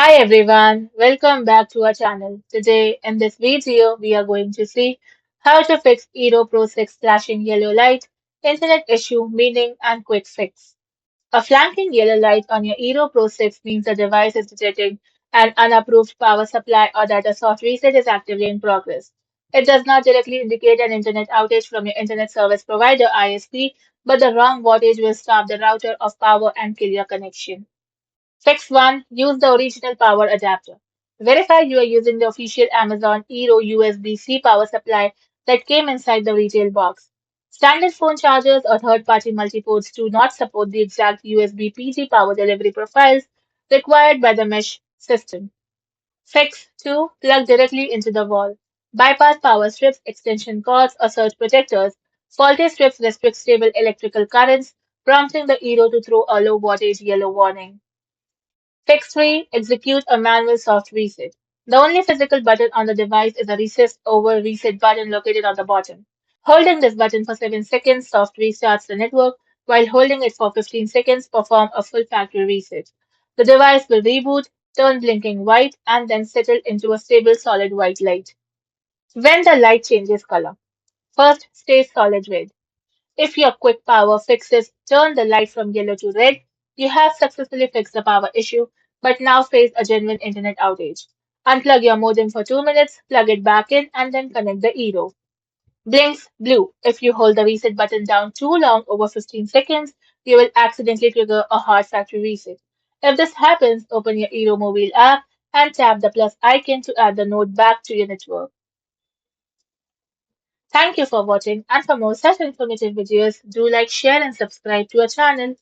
Hi everyone, welcome back to our channel. Today in this video we are going to see how to fix Eero Pro 6 flashing yellow light, internet issue, meaning and quick fix. A flanking yellow light on your Eero Pro 6 means the device is detecting an unapproved power supply or that a soft reset is actively in progress. It does not directly indicate an internet outage from your internet service provider ISP, but the wrong wattage will stop the router of power and kill your connection. Fix 1. Use the original power adapter. Verify you are using the official Amazon Eero USB-C power supply that came inside the retail box. Standard phone chargers or third-party multiports do not support the exact USB PG power delivery profiles required by the mesh system. Fix 2. Plug directly into the wall. Bypass power strips, extension cords, or surge protectors. Faulty strips restrict stable electrical currents, prompting the Eero to throw a low wattage yellow warning. Fix 3. Execute a manual soft reset. The only physical button on the device is a recessed over reset button located on the bottom. Holding this button for 7 seconds soft restarts the network, while holding it for 15 seconds perform a full factory reset. The device will reboot, turn blinking white, and then settle into a stable solid white light. When the light changes color. First, stay solid red. If your quick power fixes turn the light from yellow to red, you have successfully fixed the power issue, but now face a genuine internet outage. Unplug your modem for 2 minutes, plug it back in, and then connect the Eero. Blinks blue. If you hold the reset button down too long, over 15 seconds, you will accidentally trigger a hard factory reset. If this happens, open your Eero mobile app and tap the plus icon to add the node back to your network. Thank you for watching, and for more such informative videos, do like, share, and subscribe to our channel.